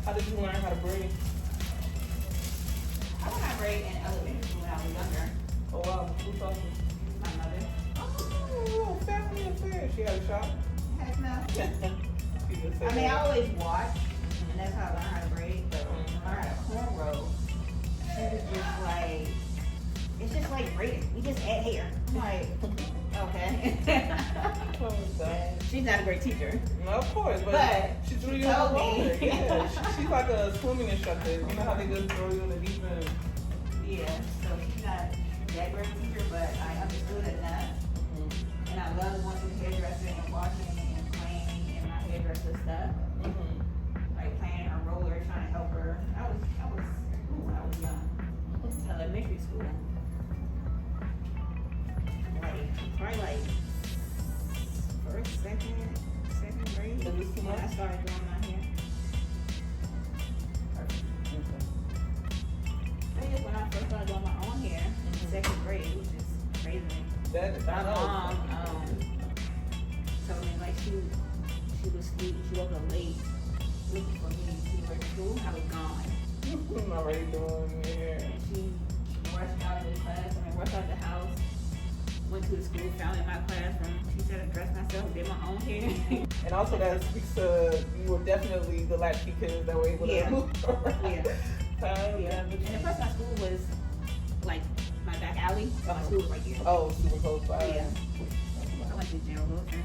How did you learn how to braid? I learned how to braid in elementary school when I was younger. Oh wow, who taught you? My mother. Oh, family affair. She had a shop? Heck no. She just said I mean, I that. always watched, and that's how I learned how to braid. But when I learned how to cornrow, she was just like, it's just like braiding. You just add hair. I'm like, okay. Oh, God. She's not a great teacher. No, of course, but she threw you in the told water. me. Yeah, she's like a swimming instructor. You know how they just throw you in the deep end? Yeah, so she's not that great a teacher, but I understood it enough. And I love going to the hairdresser and washing and playing and my hairdresser stuff. Like playing her roller, trying to help her. I was when I was young. Elementary school. Probably like first, second grade. Is this too When much? I started doing my hair. I think when I first started doing my own hair in second grade, which is crazy. My mom told me like she woke up late looking for me to go to school. I was gone. I'm already doing your hair. And she rushed out of the class, rushed out of the house, went to the school, found me in my classroom. She said I dressed myself, did my own hair. And also that speaks to you were definitely the latchkey kids that were able to move around. Yeah. And the first my school was like my back alley. So my school was right here. Oh, super close by. Yeah. I went to General Wilson.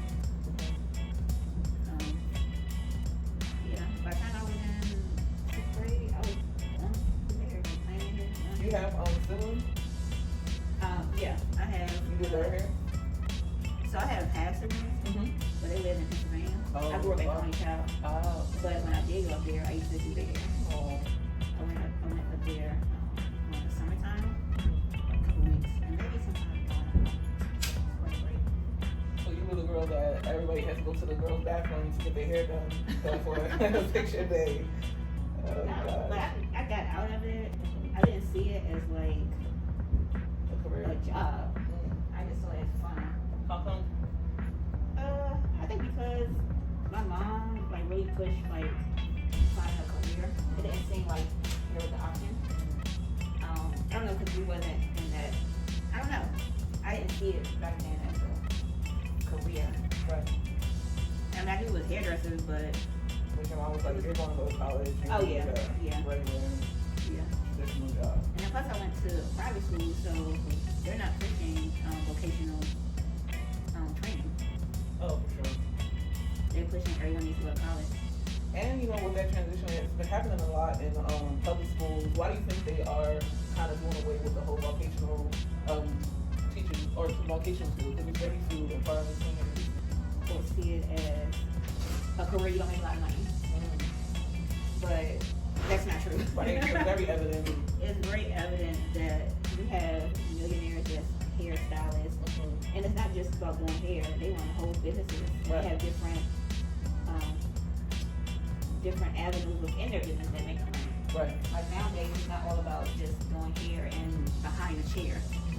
Yeah. By the time I was in sixth grade, I was there playing hair. You have siblings? Yeah, I have. You did their hair? So I have half siblings, but they live in Pennsylvania. Oh, I grew up as only child. Oh. But when I did go up there, I used to do their hair. Oh. I went up there in the summertime, like a couple weeks, and maybe sometime spring break. So you were the girl that everybody has to go to the girls' bathroom to get their hair done. That's for a picture day. Oh, God. But I got out of it. I didn't see it as like A career. a job. I just saw it as fun. How come? I think because my mom like really pushed like finding a career. It didn't seem like there was an option. I don't know because we wasn't in that. I don't know. I didn't see it back then as a career. Right. I mean, I knew it was hairdressers, but When your mom was like, you're going to go to college. Oh, yeah. Yeah. Regular yeah. traditional job. And then plus I went to private school, so they're not pushing vocational training. Oh, for sure. They're pushing everyone needs to go to college. And you know, with that transition, it's been happening a lot in public schools. Why do you think they are kind of doing away with the whole vocational teaching or vocational school? Because it's very few and far in between. Or see it as a career you don't make a lot of money. But that's not true. Right, it's very evident. It's very evident that we have millionaires that's hairstylists. And it's not just about doing hair. They run whole businesses. Right. They have different avenues within their business that make them money. Right. Like nowadays, it's not all about just doing hair and behind the chair.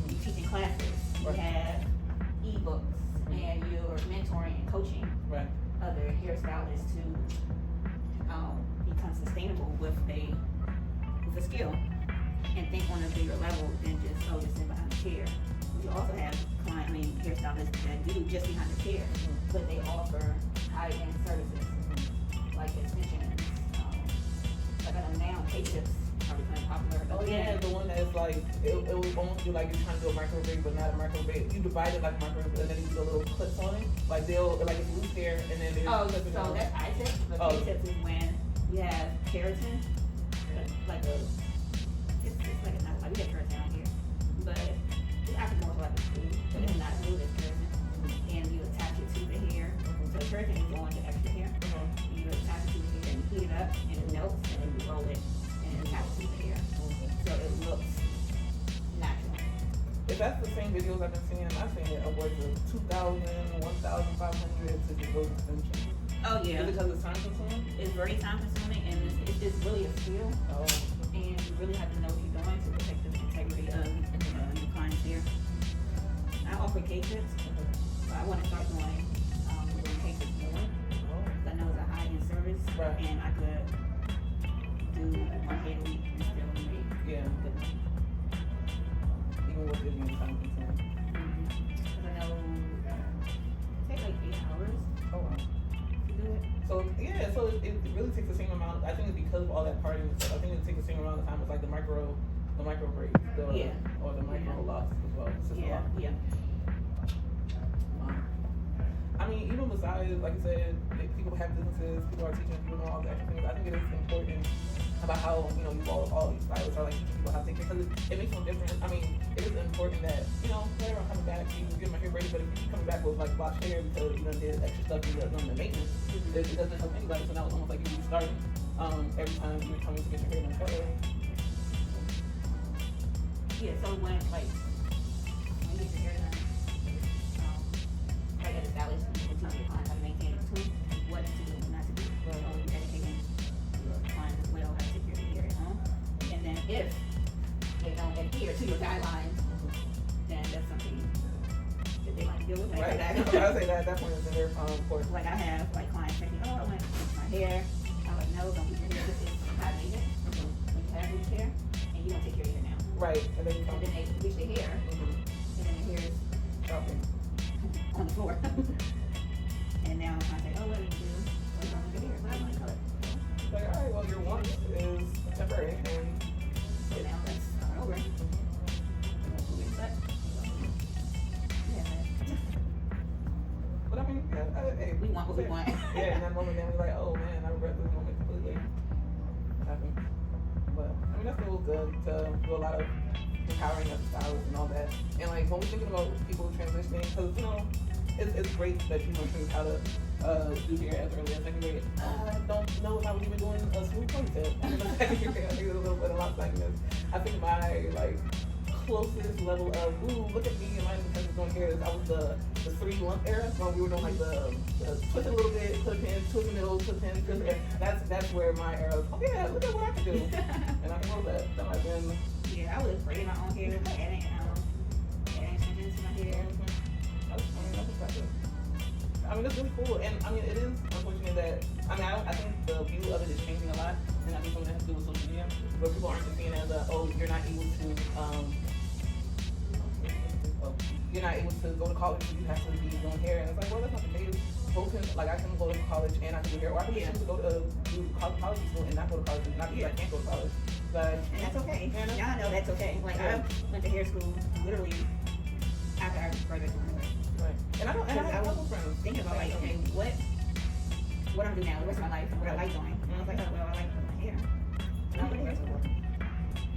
You're teaching classes. You Right. have ebooks, and you're mentoring and coaching Right. other hairstylists to become sustainable with a skill and think on a bigger level than just sit behind the chair. You also have hairstylists that do just behind the chair, but they offer high-end services like extensions. Like I know now, K-tips are becoming popular. Oh yeah, the one that's like it will almost be like you're trying to do a microwave, but not a microwave. You divide it like a microwave, and then you do the little clips on it. Like it's loose hair, and then there's clips So that's I-tips. But K-tips is when you have keratin, like it's like a not like we have keratin on here, but it's actually more like a food, but it's not smooth as keratin, and you attach it to the hair. So keratin is going to extra hair. You attach it to the hair and heat it up, and it melts, and then you roll it and attach it to the hair, so it looks natural. If that's the same videos I've been seeing, I've seen it upwards of 2,000, 1,500 to do those extensions. Oh yeah. Is it because it's time consuming? It's very time consuming, and it's just really a skill. Oh. And you really have to know what you're doing to protect the integrity of your client's hair. I offer K-tips, but I want to start doing K-tips more. I know it's a high-end service, Right. and I could do 1 day a week and still make good money. Even with it being time consuming. Because I know it takes like 8 hours Oh wow. to do it. So yeah, so it really takes the same amount. I think it's because of all that partying and stuff. I think it takes the same amount of time as like the micro breaks, or the micro loss as well. It's just a lot. Yeah. I mean, even besides, like I said, people have businesses, people are teaching people all the extra things. I think it is important about how, you all these stylists are like teaching people how to take care, because it makes no difference. I mean, it is important that, whenever I'm coming back, you get my hair braided, but if you keep coming back with like washed hair because you done did extra stuff, you done the maintenance, it doesn't help anybody. So now it's almost like you're restarting every time you're coming to get your hair done color. Yeah, so when you get your hair done, like as a stylist, you can teach your client how to maintain it too, what to do and not to do. So you're educating your client as well how to take care of your hair at home. And then if they don't adhere to your guidelines, then that's something that they might deal with. Right. I would say that at that point is very important. Like I have clients say, I want to fix my hair. I'm like, no, don't do your hair. This is high maintenance. When you have loose hair and you don't take care of your hair now. Right. And then they bleach their hair, and then their hair is dropping on the floor. And now I say, what do you do? What's wrong with your hair? But I want to color. It's like, all right, well, your want is temporary, and So now let's start over. But I mean, hey, We want what we want. Yeah, in that moment, then we're like, oh man, I regret this moment completely. It happened. But I mean, that's still good to do a lot of empowering of stylists and all that. And like when we're thinking about people transitioning, because it's great that you learned how to do hair as early as second grade. I don't know if I was even doing a smooth ponytail. I think it's a little bit of lot like this. I think my closest level of look at me and my independence doing hair is I was the 3 lump era when we were doing like the twist it a little bit, clip in, twist the middle, twist in, twist it. That's where my era was. Oh yeah, look at what I can do, and I can roll that. That might have been. Yeah, I was braiding my own hair, adding extensions to my hair. That's impressive. I mean, it's really cool, and I mean, it is unfortunate that I think the view of it is changing a lot, and I think something that has to do with social media, where people aren't just seeing it as you're not able to you're not able to go to college, so you have to be doing hair, and it's like, well, that's not the case. I can go to college and I can do hair, or I can choose to go to do college school and not go to college, not because I can't go to college. And that's okay. Y'all know that's okay. I went to hair school literally after I graduated from university. Right. And I was thinking about okay, what I'm doing now, the rest of my life, what I like doing. And I was like, I like my hair. And I'm hair school.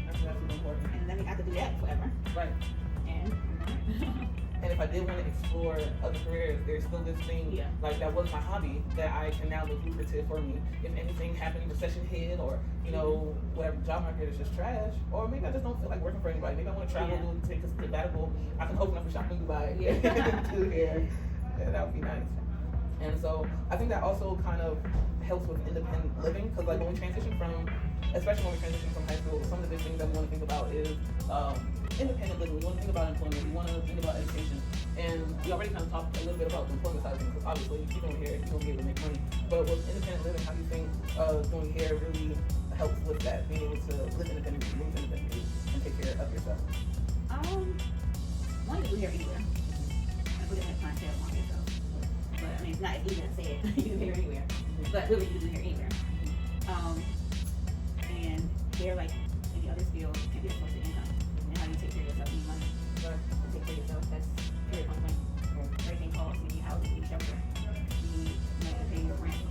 That's important. And I could do that forever. Right. And if I did want to explore other careers, there's still this thing, that was my hobby, that I can now look lucrative for me. If anything happened, recession hit, or, whatever, job market is just trash, or maybe I just don't feel like working for anybody. Maybe I want to travel, take a sabbatical. I can open up a shop in Dubai, do hair. Yeah, that would be nice. And so I think that also kind of helps with independent living, because when we transition from high school, some of the big things that we want to think about is independent living. We want to think about employment. We want to think about education. And we already kind of talked a little bit about the employment side of things, because obviously if you're doing hair, you're going to be able to make money. But with independent living, how do you think doing hair really helps with that, being able to live independently, move independently, and take care of yourself? One, you do hair anywhere. I put it in a clientele on yourself. But I mean, it's not as easy to say it. You do hair anywhere. But really, you do hair anywhere. And hair, like any other skill, can be a source of income. And how you take care of yourself, you need money. To take care of yourself, that's very important. Everything costs. You need housing, you need shelter. You need money to pay your rent.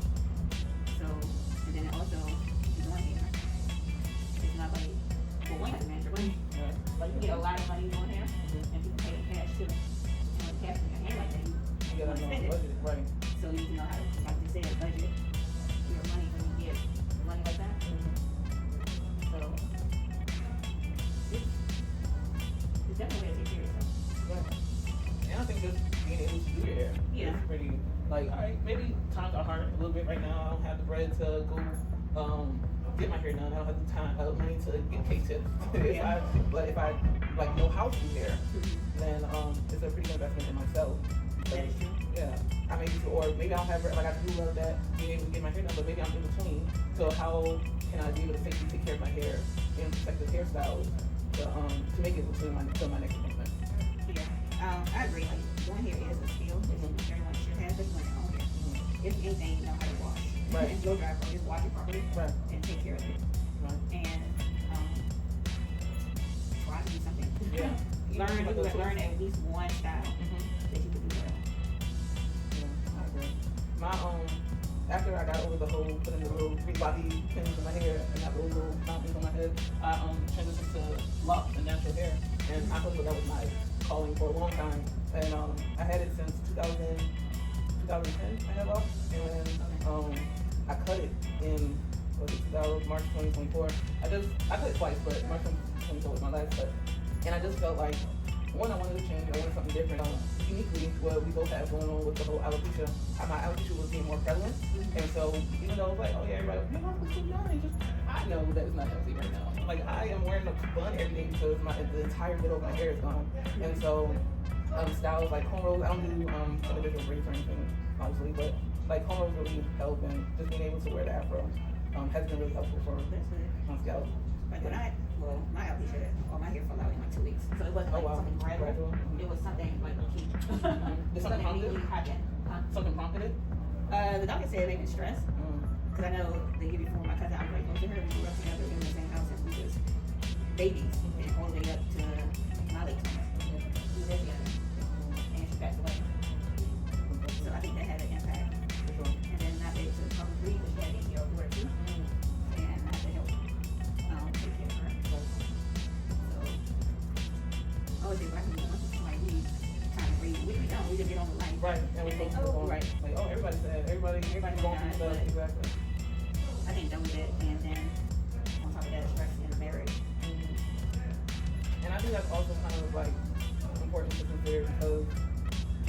So, and then also, if you're doing hair, it's not like, well, one has to manage your money. You get a lot of money doing hair, and people pay in cash too. And with cash in your hand like that, you want to spend it. Right. So you need to know how to, like you said, budget your money when you get money like that. So it's definitely a way to take care of yourself. Right. And I think just being able to do your hair is pretty, all right, maybe times are hard a little bit right now. I don't have the bread to go get my hair done. I don't have the time, money to get K-tips. But if I know how to do hair, then it's a pretty good investment in myself. That is true. Yeah, I may be, or maybe I don't have, like I do love that being able to get my hair done, but maybe I'm in between. So how can I be able to safely take care of my hair and protective hairstyles to make it between my next appointment? Yeah, I agree. Like doing hair is a skill that everyone should have, especially when they're on hair. If anything, you know how to wash. Right. And blow dry, bro. Just wash it properly. Right. And take care of it. Right. And try to do something. Yeah. learn at least one style that you can do well. Yeah, I agree. My after I got over the whole putting the little body pins in my hair and that little mountains on my head, I transitioned to locks and natural hair, and I thought that was my calling for a long time. And I had it since 2010. I had locks, and then I cut it in March 2024. I cut it twice, but March 2024 was my last cut, and I just felt like, one, I wanted to change. I wanted something different. Uniquely, what we both have going on with the whole alopecia, my alopecia was being more prevalent, and so even though it's like, oh yeah, everybody, your mouth looks so nice, I know that it's not healthy right now. Like I am wearing a bun every day because the entire middle of my hair is gone, and so styles like cornrows, I don't do individual braids or anything, obviously, but like cornrows really help, and just being able to wear the afro has been really helpful for my scalp. Like when my alopecia, or my hair fell out in like 2 weeks, so it wasn't like something gradual. It was something like key. Did something prompt it? Something prompted it? The doctor said maybe stress, because I know the year before my cousin, I was very close to her. We grew up together in the same house since we was babies, and all the way up to my late 20s. We lived together, and she passed away. So I think that had an impact. And then not able to come breathe, but she had an 8-year-old daughter too, and I had to help take care of her. So I was just like, we kind of breathe. We don't. We just get on with life. Right, and we both move on. Right. Like, oh, everybody said, everybody going through stuff. Exactly. I think that was it, and then on top of that, stress in the marriage. And I think that's also kind of like important to consider, because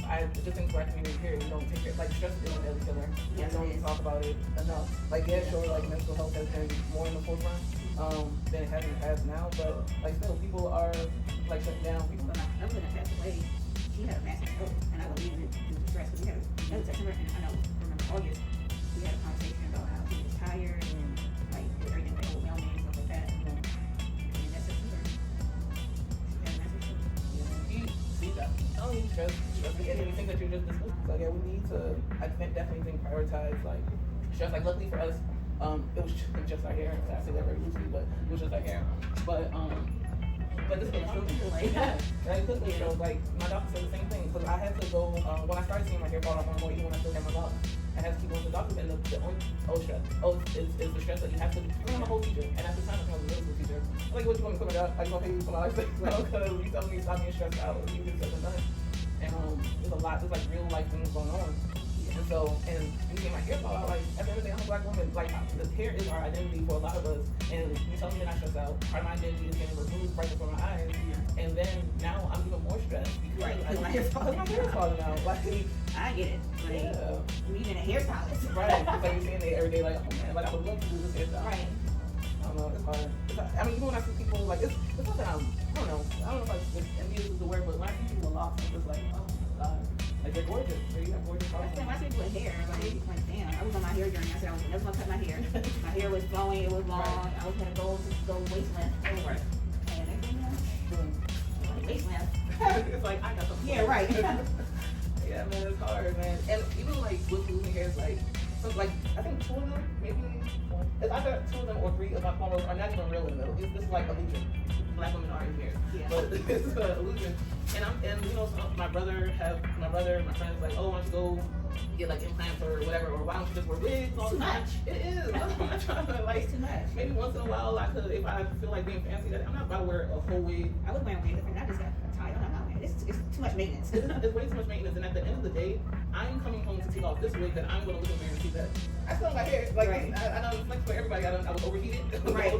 I just think Black community here, we don't take care, like stress is a daily killer. Yes, we don't talk about it enough. Like yeah, sure, like mental health has been more in the forefront than it has in the past now, but like still people are like shutting down. People When my husband passed away, she had a massive stroke, and I believe it due to stress, because we had that was September, and I know, remember August, we had a conversation about how he was tired, and like everything was overwhelming and stuff like that. And that's September. She had a massive stroke. see that. I don't need stress. And you think that you're just dismissed. So yeah, we need to, definitely think prioritize like stress. Like luckily for us, it was just our hair. I say that very loosely, but it was just our hair. But this is true. Like, yeah, like, like my doctor said the same thing, because I had to go when I started seeing my hair fall off more, even when I still had my locks. I had to keep going to the doctor, and the only stress. It's the stress that you have to. I'm a whole teacher, and at the time I was a middle school teacher. I'm like, what you want me to put my job? I just want to pay you for my life, because you telling me to stop being stressed out. You get something done, and there's a lot. There's like real life things going on. And so, and you see my hair fall out, like, at the end of the day, I'm a Black woman. Like, the hair is our identity for a lot of us. And you tell me that I stress out, part of my identity is getting removed right before my eyes. Yeah. And then now I'm even more stressed because my hair is falling out. Like, I get it. Like, yeah. We even a hairstylist. Right. It's like you're seeing it every day, like, oh man, like, I would love to do this hairstyle. Right. I don't know, it's hard. I mean, even when I see people, like, it's not that I don't know if like, envious is the word, but when I see people with locks, I'm just like, oh my God. Like, they're gorgeous. You have gorgeous locks. When I see people with hair, like, damn, I was on my hair journey. I said I was never gonna cut my hair. My hair was flowing, it was long. Right. I was gonna go waist length. Right. And next thing you know, waist length. It's like, I got something. Yeah, right. Yeah, man, it's hard, man. And even like with losing hair, it's like, so like, I think 2 of them, maybe one. It's either 2 of them or 3 of my cornrows are not even real in the middle. It's just like illusion. Black women are in here. Yeah. But it's an illusion. And you know, my brother, my friends like, oh, why don't you go get like implants or whatever, or why don't you just wear wigs all the time? It is. I'm not trying to like, it's too much. Maybe once in a while I could, if I feel like being fancy, I'm not about to wear a whole wig. I was wearing wigs, I just got tired. I'm not wearing it. It's too much maintenance. It's way too much maintenance, and at the end of the day, I'm coming home to take off this wig that I'm going to look in the mirror and see that I still have my hair. Like, right. I don't flex for everybody. I was overheated. Right.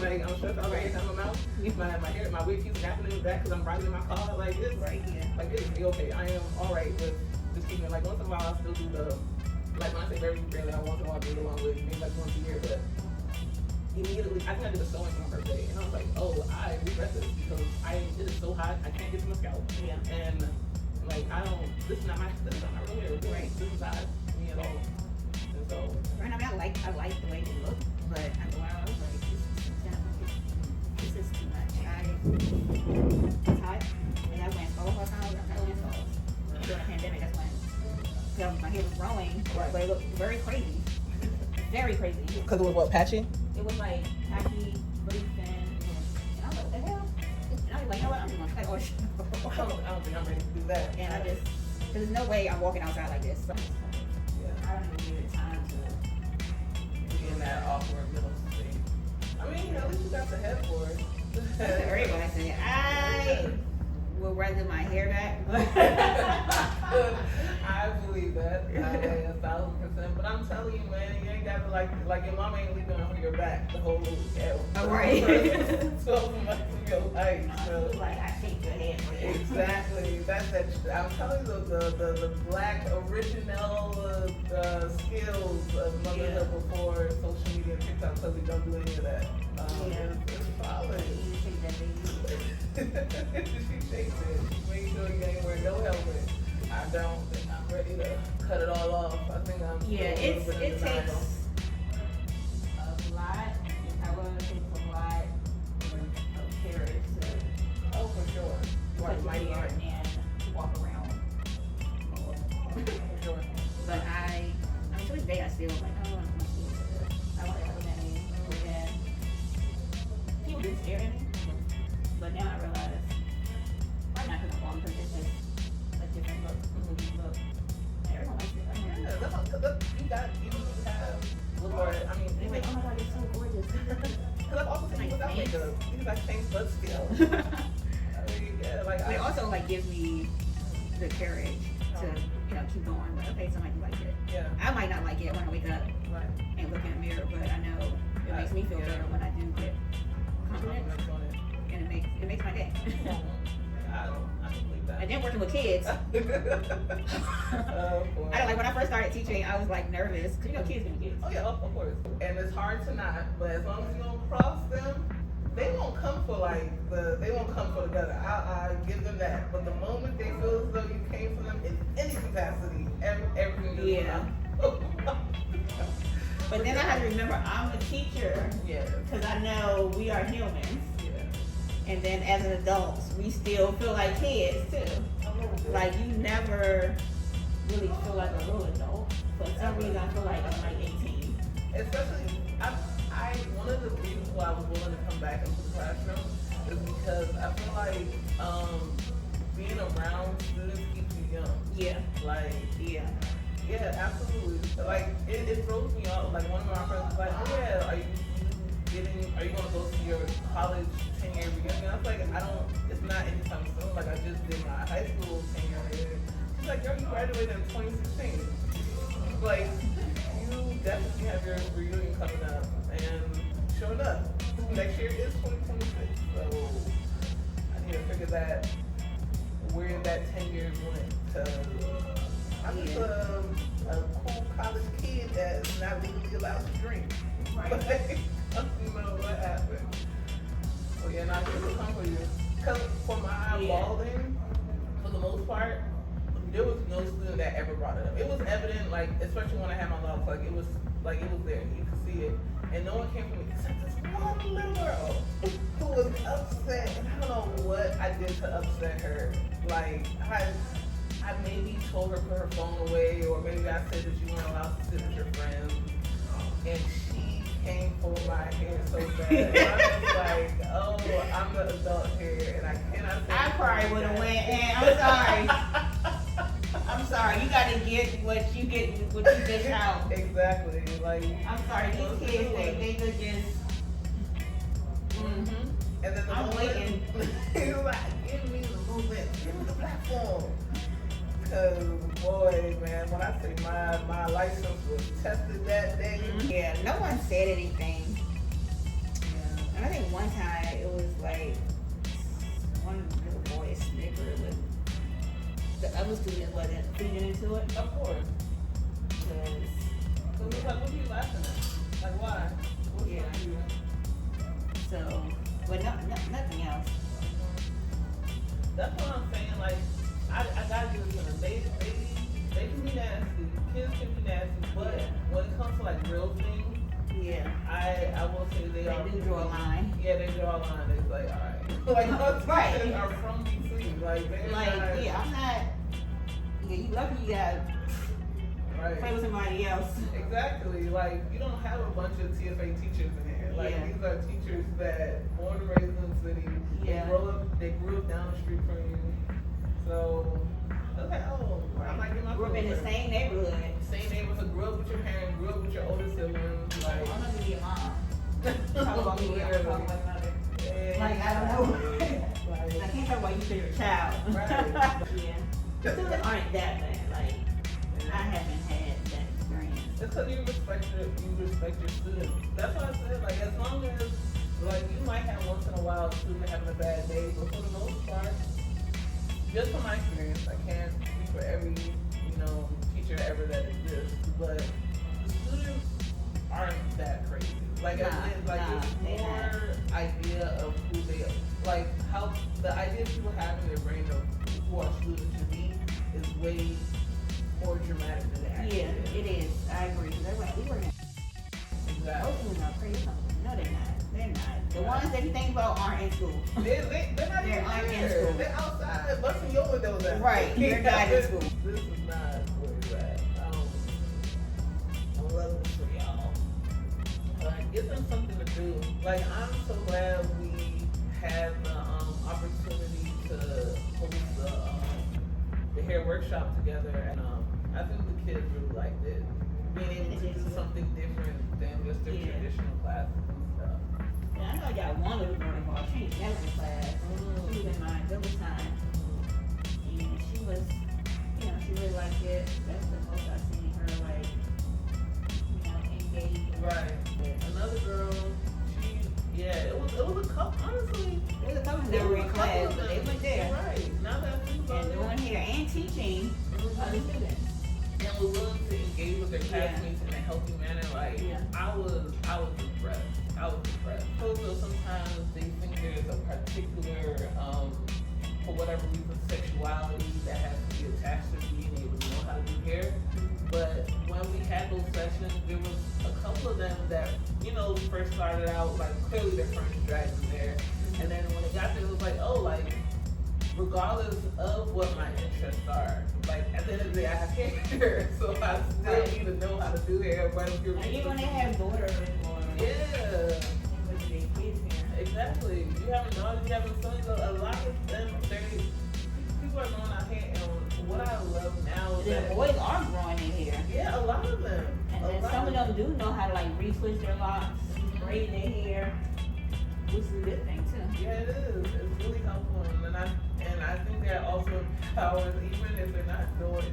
Like, I'm stressed out every time I'm out. My hair, my wig keeps happening in the back because I'm riding in my car. Like, it's right. Yeah. Like, it's okay. I am all right with just keeping it. Like, once in a while, I still do the, like, when I say very rarely, I once in a while do the long wig, maybe like once a year, but immediately, I think I did a sewing for my birthday, and I was like, oh, I regret this because it is so hot, I can't get to my scalp. Yeah. And like, this is not my real hair. Right. This is not me at all. And so, right now, I like the way it looked, but after a while, I was like, this is too much. It's hot, and I went fall all the time. I went fall. During the pandemic, that's when my hair was growing, but it looked very crazy. Very crazy. because it was what, patchy? It was like tacky, really thin. And I was like, what the hell? And I was like, you know what? I'm just gonna cut all I don't think I'm ready to do that. And I just, cause there's no way I'm walking outside like this. So Yeah. I don't even give it time to. Be in that awkward middle state. I mean, at least you got the head for it. That's what everybody said. I would rather my hair back. I believe that. I 1,000%. But I'm telling you, man, you ain't got to like your mama ain't leaving on your back the whole Oh, right. 12 months of your life. So. Like I shake your head. Exactly. That's that. I'm telling you, the black original skills of motherhood before social media and TikTok totally don't do any of that. It's solid. You shake that baby. She shakes it. She makes sure you ain't wearing no helmet. I don't think I'm ready to cut it all off. I think I'm It takes a lot. I would think a lot of courage to Oh, for sure. cut your hair and walk around. For sure. But I mean, to this day, I still like, I don't want to see this. I want to look at me. But then, people do stare at me. But now I realize, I'm not going to fall because it's just a different look. Look. Everyone likes it. I mean, Yeah, you have more, I mean, they're like, oh my God, you're so gorgeous. because I've also seen without Thanks. makeup, because I change blood skill. I mean, yeah, like, But it also like gives me the courage to, keep going. Like, okay, somebody like it. yeah, I might not like it when I wake up right. and look in the mirror, but I know it makes me feel Yeah. better when I do get compliments, and it makes my day. I don't believe that. And then working with kids, Oh, boy. I don't like when I first started teaching. I was like nervous because kids gonna kids. Oh yeah, of course. And it's hard to not, but as long as you don't cross them, they won't come for they won't come for the gutter. I give them that. But the moment they feel as though you came for them in any capacity, everything is Yeah. But then I have to remember I'm a teacher Yeah. because I know we are humans, Yeah. and then as an adults, we still feel like kids too. A little bit. Like you never really feel like a real adult. For some reason, I feel like I'm like 18. Especially, one of the reasons why I was willing to come back into the classroom is because I feel like being around students keeps you young. Yeah. Like, yeah, absolutely. Like, it throws me off. Like, one of my friends was like, oh yeah, are you going to go to your college 10-year reunion? I was like, it's not anytime soon. Like, I just did my high school 10-year reunion. She's like, girl, you graduated in 2016. Like, you definitely have your reunion coming up. And sure enough, next year is 2026. So, I need to figure that, where that 10 years went. So, I'm just a cool college kid that's not legally allowed to drink. Right. Like, I don't know what happened. Well, yeah, not to come for you. Because for my balding, for the most part, there was no student that ever brought it up. It was evident, like, especially when I had my locks, like, it was there. You could see it. And no one came for me except this one little girl who was upset. And I don't know what I did to upset her. Like, I maybe told her to put her phone away, or maybe I said that you weren't allowed to sit with your friends. And she came for my hair so bad. And I was like, oh, I'm the adult here, and I cannot say I probably would have went, and I'm sorry. I'm sorry. You got to get what you dish out. Exactly. Like, I'm sorry. These kids, they could just. Mm-hmm. And then I'm waiting. He was like, give me the movement, give me the platform. Because, boy, man, when I say my license was tested that day. Yeah, no one said anything. Yeah. And I think one time it was like one little boy snickered with the other student wasn't feeding into it. Of course. Because, So it's like, what are you laughing at? Like, why? What's Yeah. wrong with you? so, but nothing else. That's what I'm saying. Like, I gotta give it to them. They like real things, Yeah. I will say they are. They do draw a line. Yeah, they draw a line. It's like, all right. Like, us Right. teachers are from DC. Like, they're Like, not. yeah, I'm not. Yeah, you lucky you got Right. play with somebody else. Exactly. Like, you don't have a bunch of TFA teachers in here. Like, Yeah. these are teachers that born and raised in the city. Yeah. They grew up down the street from you. So, I was like, oh, I might get my Grew up in the filter. same neighborhood. Same neighborhood, grew up with your parents, grew up with your older siblings. Like, I'm not gonna be your mom. Talk about me, I'm talking about another. Yeah. Like, I don't know. Like, I can't talk about you for your child. Right. Yeah. Students aren't that bad. Like, I haven't had that experience. it's because you respect your students. That's why I said, like, as long as, like, you might have once in a while a student having a bad day, but for the most part, just from my experience, I can't speak for every, teacher ever that exists, but the students aren't that crazy. Like, Nah, it's they more idea of who they are. Like, how the idea people have in their brain of who our students should be is way more dramatic than it actually Yeah, is. it is. I agree. They're like, we were in. Exactly. Most of them are crazy. No, they're not. They're not. The ones that you think about aren't in school. They're not They're even not in there. school. They're outside busting your windows out. Right, they're not in school. This is not where it's at. I'm loving this for y'all. Like, give them something to do. Like, I'm so glad we had the opportunity to host the hair workshop together, and I think the kids really liked it. Being able to do something different than just their traditional classes and stuff. Yeah, I know y'all wanted to go involved. She ain't never in class. She was in my double time. And she was, she really liked it. That's the most I've seen her, like, engage. Right. Another girl, it was a couple, honestly. There was a couple who never in class, but they went there. Right. Now that I think about And it. doing hair and teaching other students. And were willing to engage with their classmates in a healthy manner. Like, Yeah. I was impressed. So sometimes they think there's a particular, for whatever reason, sexuality that has to be attached to being able to know how to do hair. But when we had those sessions, there was a couple of them that, first started out, like, clearly their friends dragged them there. And then when it got there, it was like, oh, like, regardless of what my interests are, like, at the end of the day, I have hair, so I still need to know how to do hair. But if you're And even when they have daughters or yeah, with their kids here. exactly. You having daughters, you having sons. A lot of them, people are growing out hair, and what I love now is The that boys are growing in here. yeah, a lot of them. And then some of them do know how to like retwist their locks, braid their hair, which is a good thing too. Yeah, it is. It's really helpful, and I think they're also empowered, even if they're not coming to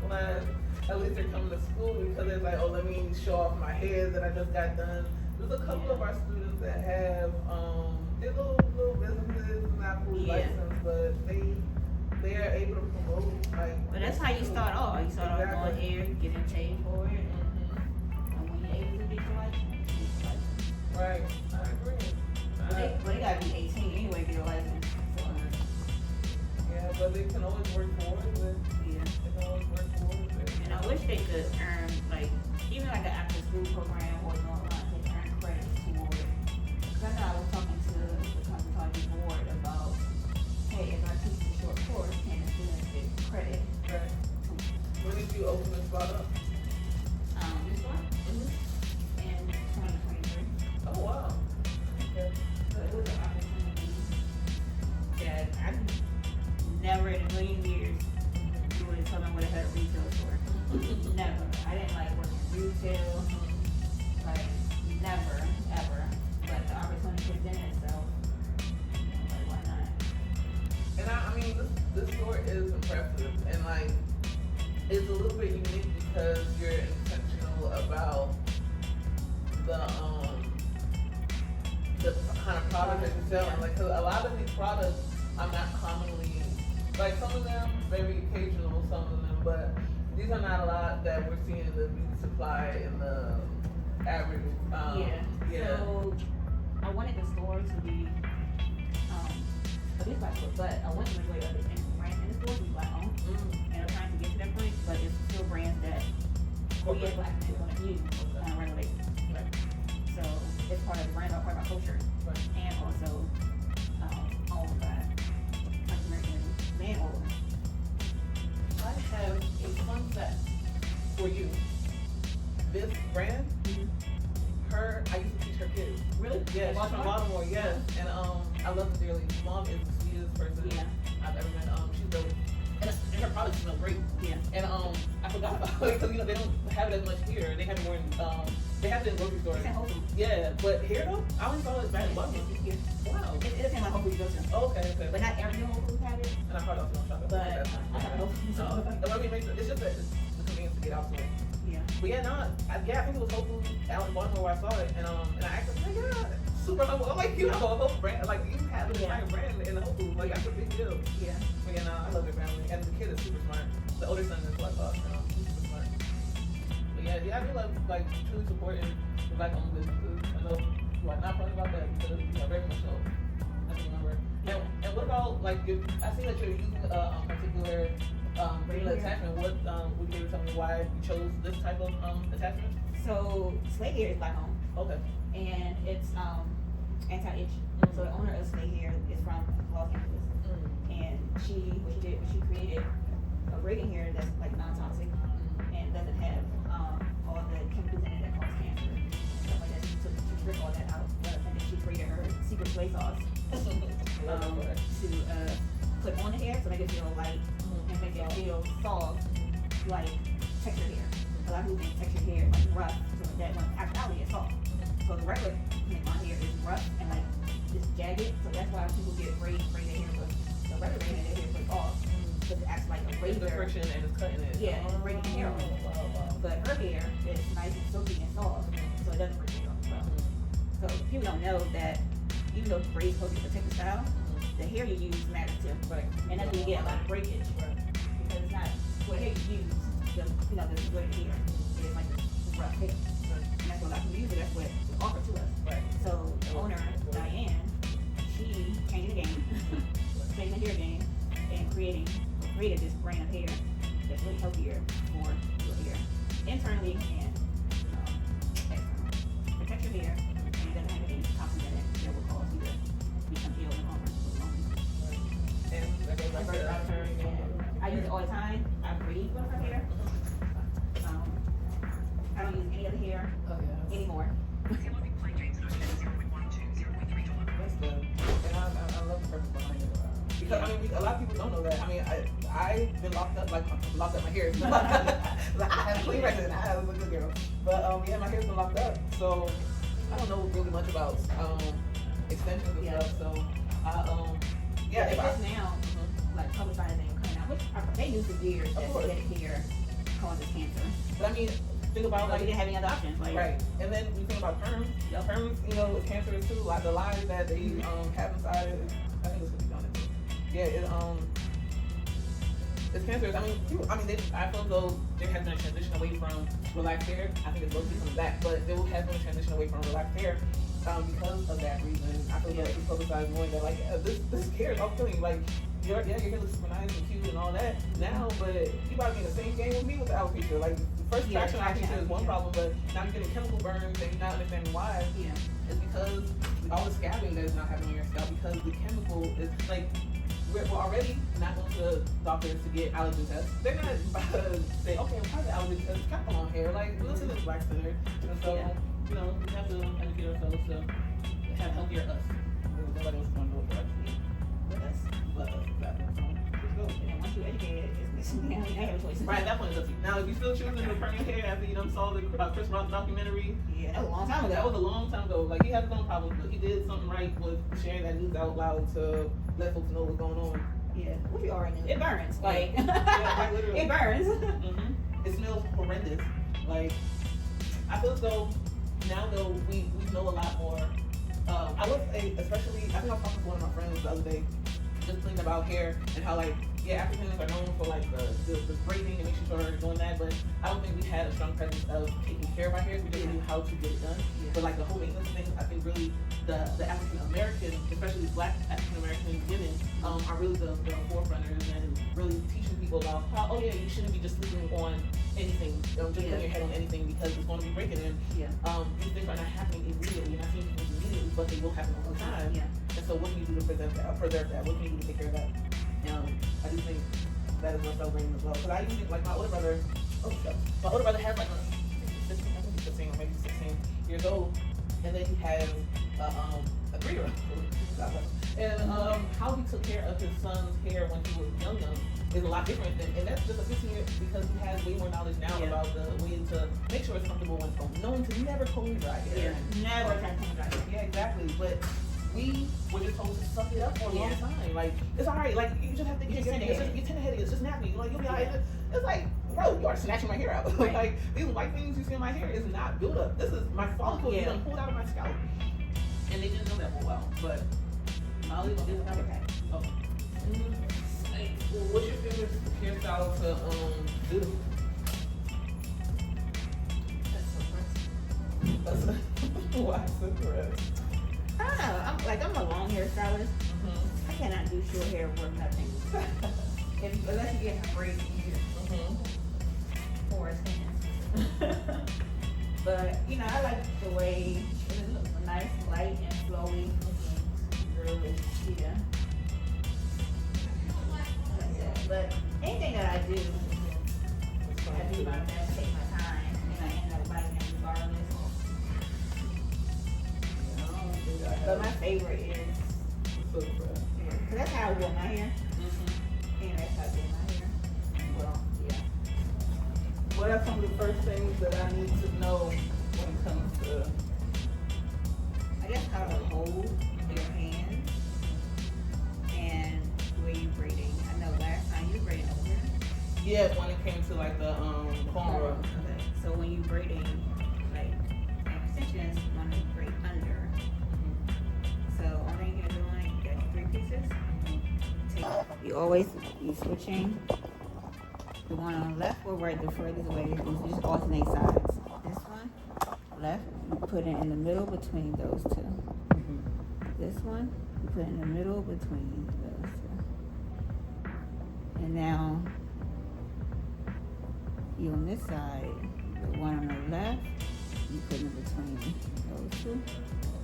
class. At least they're coming to school because it's like, oh, let me show off my hair that I just got done. There's a couple of our students that have they're little businesses, not fully licensed, but they are able to promote like. But that's how you start off. You start off Exactly. going hair, getting paid for it, and when you're able to get your license, you get your license. Right, I agree. But they gotta be 18 anyway to get a license. So, Yeah, but they can always work towards it. yeah. They can always work towards it. And I wish they could earn like even like an after school program or something like they earn credits toward it. Cause I know I was talking to the cosmetology board about, hey, if I teach a short course, can the students get credit? Right. When did you open this spot up? This one in 2023. Oh wow. Okay. So it was an opportunity that I never in a million years would have told them I would have had a retail store. Never. I didn't like working retail. Like never, ever. But the opportunity presented itself. Like why not? And I mean, this store is impressive, and like, it's a little bit unique because you're intentional about the kind of product that you're selling. Like, 'cause a lot of these products are not commonly, like some of them very occasional, some of them, but these are not a lot that we're seeing in the beauty supply in the average. Yeah. So I wanted the store to be a beauty supply store, but I wanted to make other brands in the store to be black owned. And I'm trying to get to that point, but it's still brands that we as black men want to use on a regular basis. Right. So it's part of the brand, part of our culture, Right. and also owned by American man or woman. I have a fun fact for you. This brand, I used to teach her kids. Really? Yeah, she's from Baltimore, yes. And I love her dearly. Mom is the sweetest person I've ever met. She's dope. And her products smell great. Yeah. And I forgot about it because they don't have it as much here. They have it more in they have it in grocery stores. Yeah, but here though, I only saw it back in Baltimore. Wow. It depends on Whole Foods you go to. Oh, okay. But not every Whole Foods have it. And I probably also don't shop at But I have a Whole Foods. I mean, it's just that it's the convenience to get out to it. Yeah. But yeah, I think it was Whole Foods out in Baltimore where I saw it, and I asked her, like, yeah, super humble. I'm like, you have a whole brand, like you have an entire brand in the Whole Foods, like that's a big deal. Yeah. But yeah, I love their family, and the kid is super smart. The older son is like us, he's super smart. But yeah, I do love like truly supporting the black-owned businesses. I know you are not proud about that because very much so. That's the number. And what about like I see that you're using a particular braiding attachment. What would you tell me why you chose this type of attachment? So Slay Hair is black owned. Okay. And it's anti-itch. So the owner of Slay Hair is from Los Angeles. And she created a braiding hair that's like non-toxic and doesn't have all the chemicals in it that cause cancer and stuff like that. So she took all that out. And then she created her secret soy sauce to put on the hair to make it feel light and make it feel soft, like textured hair. A lot of people think textured hair is like rough, so that when actuality is soft. So the regular my hair is rough and like it's jagged, so that's why people get braid their hair, but the regular braid their hair is off. Because it acts like a razor. The friction and it's cutting it. Yeah, it's breaking the hair off. But her hair is nice and silky and soft, so it doesn't break the hair off as well. So people don't know that even though braids supposed to protect the style, the hair you use matters too. Right. And that's when you get a lot of breakage. Right. Because it's not what hair you use, the good hair. It's like the rough hair. Right. And that's what a lot of people use it, that's what it's offered to us. Right. So the owner, Diane, she changed the game, changed the hair game, and created this brand of hair that's really healthier for your hair, internally and externally. Protect your hair, and it doesn't have any toxins in it that will cause you to become ill in the long run. And that goes back to I use it all the time. I breathe with her hair. I don't use any other hair anymore. That's good. And I love the purpose behind it. Because I mean, a lot of people don't know that. I mean, I've been locked up my hair. Like I have clean record and I have a good girl. But yeah, my hair's been locked up. So I don't know really much about extensions and stuff. So It's just now like publicizing and coming out, which they knew for years that synthetic hair causes cancer. But I mean, think about we didn't have any other options. Like, right. And then you think about perms. Perms, is cancerous too. Like the lines that they have inside it. I think this could be done too. Yeah, it's cancerous. I mean, I feel as though there has been a transition away from relaxed hair. I think it's mostly coming back, but there has been a transition away from relaxed hair because of that reason. I feel like it's publicized more that like this hair is off-putting. Like your hair looks super nice and cute and all that now, but you about to be in the same game with me with the alopecia. Like the first traction alopecia is one problem, but now you're getting chemical burns and you're not understanding why. Yeah, it's because all the scabbing that is not happening on your scalp because the chemical is like. We're already not going to the doctors to get allergen tests. They're not about to say, okay, why the allergen test? It's kind of long hair. Like, listen to this black center. And so, we have to educate ourselves to have healthier us. Nobody else is going to do it for us. Let us. Exactly. So, let's go. And once you educate it, it's have a choice. Right, at that point, it's up to you. Now, if you still choosing the permanent hair after you saw the Chris Rock documentary, yeah, that was a long time ago. That was a long time ago. Like, he has his own problems, but he did something right with sharing that news out loud to let folks know what's going on. Yeah, what you already knew. It burns. Like, like literally. It burns. It smells horrendous. Like, I feel as though now though we know a lot more. I would say, especially, I think I was talking to one of my friends the other day, just thinking about hair and how like yeah, Africans are known for like the braiding and making sure they're doing that, but I don't think we had a strong presence of taking care of our hair. We just knew how to get it done. Yeah. But like the whole maintenance thing, I think really the African American, especially Black African American women, are really the forefronters and really teaching people about how, oh yeah, you shouldn't be just sleeping on anything, just putting your head on anything because it's going to be breaking. And these things are not happening immediately. You're not seeing things immediately, but they will happen over time. Yeah. And so what can you do to preserve that? What can you do to take care of that? I do think that is worth celebrating as well. Because I used to think, like, my older brother has like I think he's 15 or maybe 16 years old, and then he has a 3-year-old. And how he took care of his son's hair when he was young is a lot different than, and that's just a 15-year, because he has way more knowledge now about the way to make sure it's comfortable when it's home. Knowing to never totally dry hair. Never try to dry hair. Yeah, exactly. But we were just told to suck it up for a long time. Like, it's alright, like, you just have to get your tender-headed, it's just nappy. Like, you'll be alright. It's like, bro, you are snatching my hair out. Right. Like, these white things you see in my hair is not built up. This is my follicles being pulled out of my scalp. And they didn't know that for a while. But Molly is another pack. Oh. Well, what's your favorite hairstyle to do? That's so why so correct? I don't know. I'm a long hair stylist. I cannot do short hair worth nothing. Unless you get a braid here. Or a stand. But, you know, I like the way it looks nice, light, and flowy. Yeah. Like that. But anything that I do my best, take my time, and I end up liking it regardless. But my favorite is, because that's how I wore my hair, and that's how I did my hair. Well, yeah. What are some of the first things that I need to know when it comes to, I guess, how to hold your hands and where you braiding? I know last time you braided over here. yeah, when it came to like the cornrow. Okay. So when you braiding, like, extensions, you want to braid under. So only thing you're doing, you got 3 pieces. You always be switching the one on the left or right the furthest away. You just alternate sides. This one, left, you put it in the middle between those two. This one, you put it in the middle between those two. And now, you on this side, the one on the left, you put in between those two.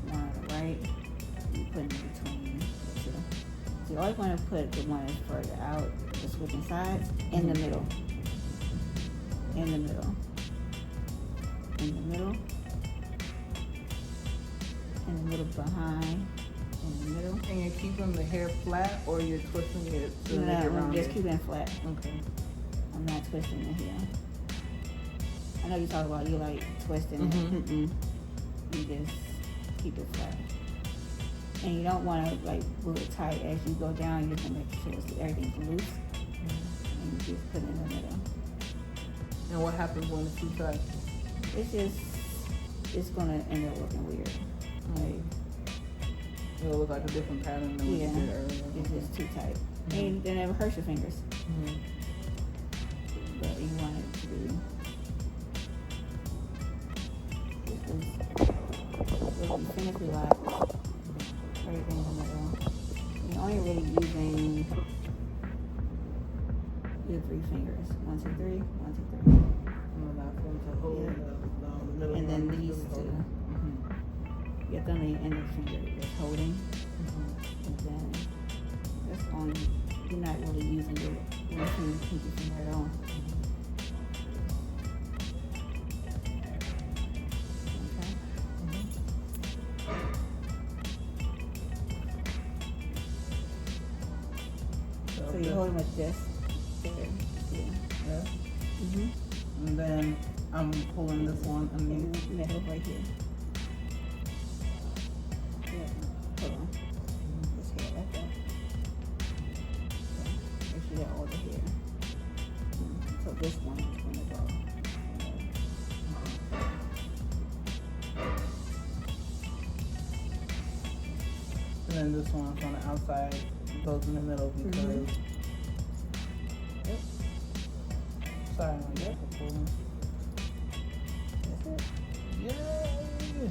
One on the right, you put in between the two. So you always want to put the one that's further out, the switching sides, in the middle. In the middle. In the middle. In the middle behind. In the middle. And you're keeping the hair flat, or you're twisting it to make it No, rounded? just keeping it flat. Okay. I'm not twisting it here. I know you talk about you like twisting it. You just keep it flat. And you don't want to like glue it tight as you go down. You just want to make sure everything's loose. And you just put it in the middle. And what happens when it's too tight? It's gonna end up looking weird. Like, It'll look like a different pattern than what you did earlier. it's just too tight. And then it hurts your fingers. But you want it to be just fingers relaxed. Everything in the middle. You're only really using your 3 fingers. 1, 2, 3. 1, 2, 3. And that's one to hold the middle And then one. these two. Your thumb and your index finger is holding. And then that's only, you're not really using your pinky finger at all. So you're holding with this. There. Yeah. And then I'm pulling this one underneath. And then middle right here. Yeah. Hold on. This hair like that. Okay. Make sure you got all the hair. So this one is going to go. And then this one on the outside goes in the middle because Sorry, my neck is pulling. That's it. Yay!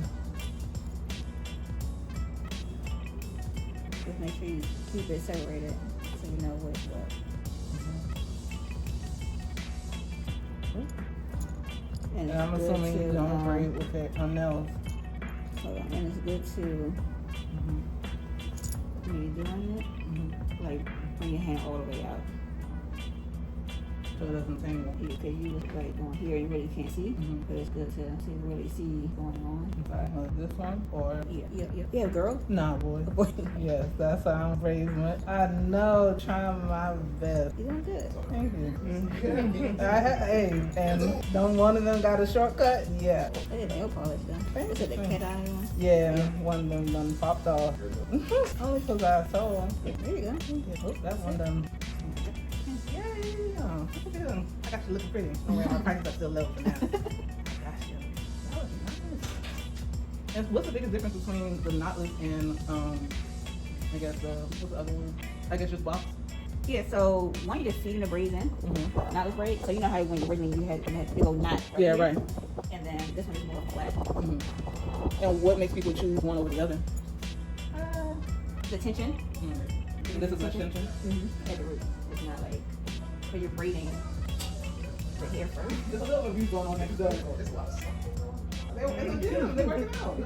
Just make sure you keep it separated so you know what's what. And And I'm it's good assuming you to, don't braid with it on nails. hold on, and it's good to, when you're doing it, like bring your hand all the way out. So it doesn't tangle. Because you was like going here, you really can't see, but it's good to really see going on. Okay, this one or? Yeah, girl. Nah, boy. Boy. Yes, that's how I'm raised. I know, trying my best. You're doing good. Thank you. Hey, and don't one of them got a shortcut? Yeah. They did nail polish though. Is it the cat eye one? Yeah, one of them done popped off. Only because I saw. There you go. Oh, that one done. Yay! Look at them. I got you looking pretty. Don't worry, my prices are still low for now. I got you. That was nice. And what's the biggest difference between the knotless and I guess what's the other one? I guess just box. Yeah, so one you just feeding the braids in, not the braid. So you know how when you're braiding you had the big old knot. Yeah, here? right. And then this one is more flat. And what makes people choose one over the other? The tension. This is a tension. At the roots. It's not like for your braiding the hair first. There's a little abuse going on next door. It's a lot of stuff. They're working out.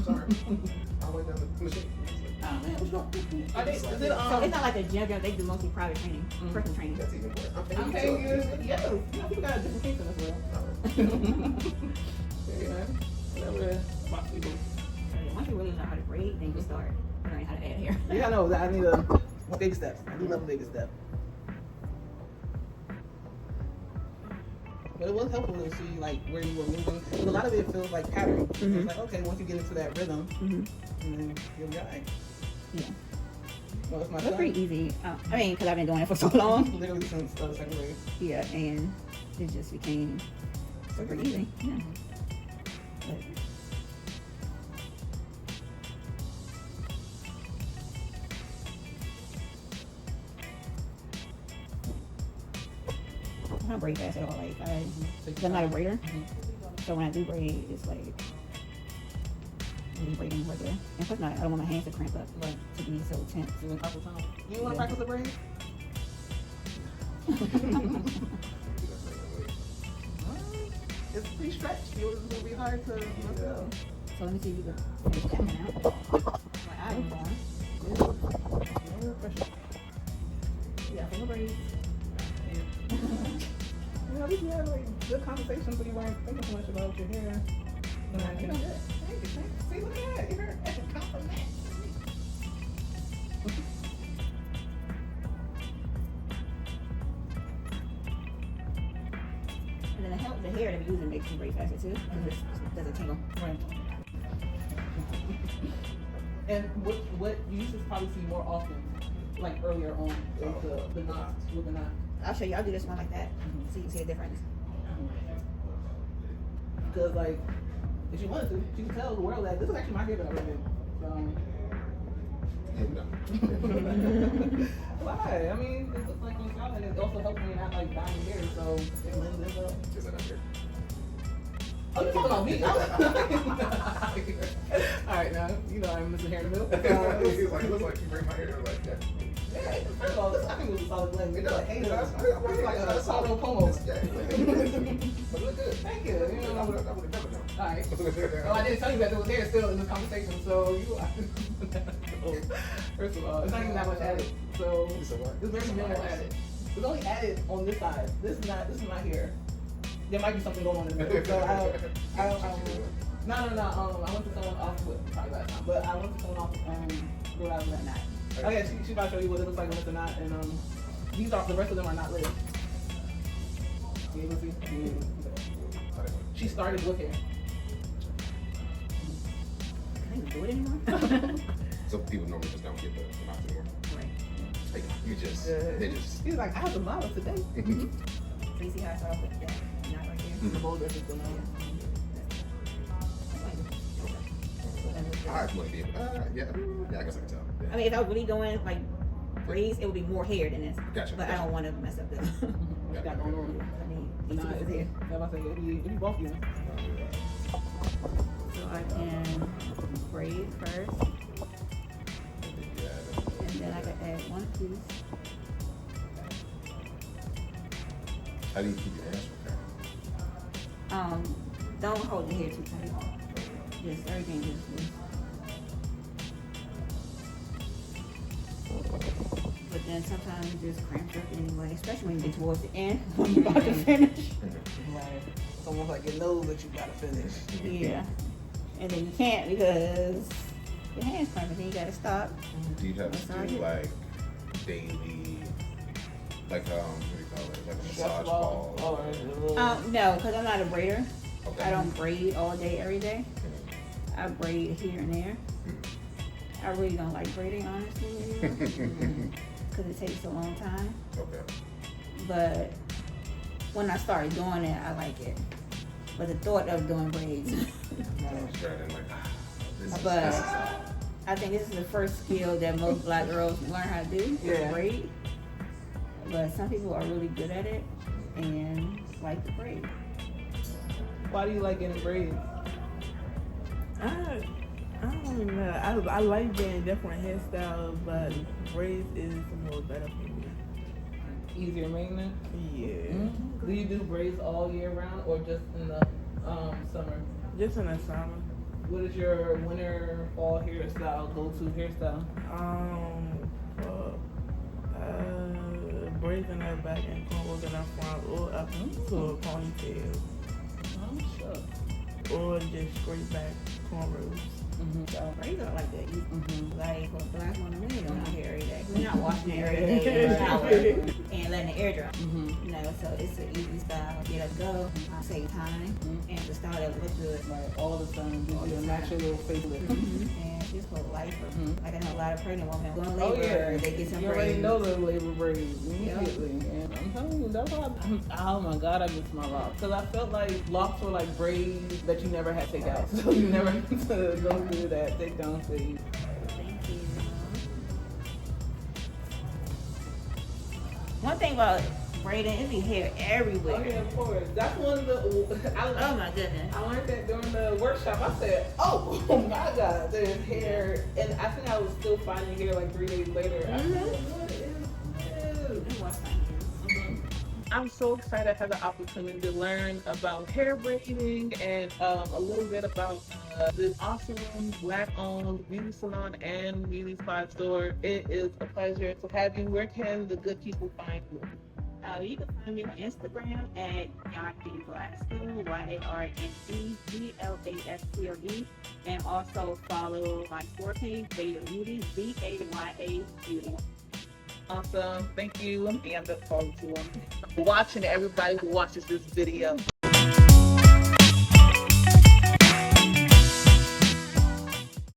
Sorry. I went down the machine. Oh man, what's wrong? Are they, is it, So it's not like a gym. They do mostly private training, personal training. That's even worse. I'm paying you. Yes. You know, people got a different case in this world. Yeah. Whatever. Box people. Once you really know how to braid, then you start learning how to add hair. Yeah, I know. I need a baby steps. I do love a baby step. But it was helpful to see like where you were moving. Because a lot of it feels like pattern. It's like, okay, once you get into that rhythm, and then you'll be alright. Yeah. Well, it's my That's son. pretty easy. I mean, because I've been doing it for so long. Literally since second grade. Yeah, and it just became super easy. Yeah. But, I don't braid fast at all. Like I'm not a braider, so when I do braid, it's like really braiding right there. And plus, not I don't want my hands to cramp up, Right. to be so tense. You want to practice time? You want to practice the braid? It's pretty stretched. It will be hard to mess up. So let me see if you can finish that one out. My eye is on. No pressure. Yeah, finger braids. You know, we can have like good conversations when you weren't thinking so much about your hair. And I can, thank you. See, look at that. You're a compliment. And then the hair that we using makes you braid faster too, because it doesn't tingle. Right. And what you used to probably see more often, like earlier on, is the knots with the knot. I'll show you. I'll do this one like that, so you can see the difference. Because like, if she wanted to, she could tell the world that this is actually my hair that I braided. So. Why? I mean, it looks like you and it also helps me not like dyeing hair, so it blends in well. Is that not here? Oh, you're talking about me? Alright, now, you know I'm missing hair in the middle. He's like, it looks like you bring my hair. Like, yeah. Yeah, first of all, this I think was a solid blend. It's like, hey, It's it's like a solid como. Yeah. But it look good. Thank you. You know, I would have never known. alright. Oh, I didn't tell you that there was hair still in this conversation, so you are. First of all, it's not even that much added. So, It's a what? it's very minimal added. It's only added on this side. This is not here. There might be something going on in the middle. So I don't no. I went to someone off with probably last time, but I went to someone off Rhode Island that night. Oh yeah, she about to show you what it looks like when it's not, and these are the rest of them are not lit. You able to see? She started with hair. Can I even do it anymore? So people normally just don't get the knots anymore. Right. Like, you just, they just. He's like, I was a model today. So you see how I start off with that knot right there? The bowl dress is still on. I want to be able. Yeah, I guess I can tell. I mean, if I was really going like braids, it would be more hair than this. Gotcha. But I don't want to mess up the. What you got going on? I mean, Nah, these it's two here. I'm about to say, if you both you. So I can braid first, and then I can add one piece. How do you keep your hands from that? Don't hold your hair too tight. Just everything just loose. But then sometimes it just cramps up anyway, especially when you get towards the end when you're about to finish. Right. It's almost like it knows that you gotta finish. Yeah. And then you can't because your hand's cramping, then you gotta stop. Do you have to Massage do it? like daily, like what do you call it, like a massage Stretch ball? ball or a little. No, because I'm not a braider. Okay. I don't braid all day, every day. I braid here and there. I really don't like braiding, honestly, because it takes a long time. Okay. But when I started doing it, I like it. But the thought of doing braids, Starting like, this is But- how. I think this is the first skill that most black girls learn how to do, is Yeah. braid. But some people are really good at it and like to braid. Why do you like getting braids? I don't know. I like getting different hairstyles, but braids is more better for me. Easier maintenance? Yeah. Do you do braids all year round or just in the summer? Just in the summer. What is your winter, fall hairstyle, go-to hairstyle? For, braids in the back and cornrows in the front, or up to a ponytail, Oh, sure. or just straight back cornrows. So braids are like the easy. Mm-hmm. Like for black women, we ain't doing our hair every day. We're not washing it every day in the shower and letting it air dry. Mm-hmm. You know, so it's an easy style. Get up, go, save time, and the style that look good. Right, all the time. Gives you a natural little facelift. And just for lifer. Like I know a lot of pregnant women going Oh labor, yeah, they get some you already braids. know the labor braids immediately, and I'm telling you, that's why. Oh my god, I miss my locks because I felt like locks were like braids that you never had to take out, so you never had to go through that take down phase. Thank you. One thing about braiding, it be hair everywhere. Oh yeah, of course. That's one of the. Oh my goodness. I learned that during the workshop. I said, "Oh, my God, there's hair," and I think I was still finding hair like 3 days later. I said, "What is this?" It was fun. I'm so excited I had the opportunity to learn about hair braiding and a little bit about this awesome Black-owned beauty salon and beauty spot store. It is a pleasure to have you. Where can the good people find you? You can find me on Instagram at Yemi Blasco, YARNEGLASCOE, and also follow my store page, Baya Beauty, BAYA Beauty. Awesome. Thank you. And look forward to watching everybody who watches this video.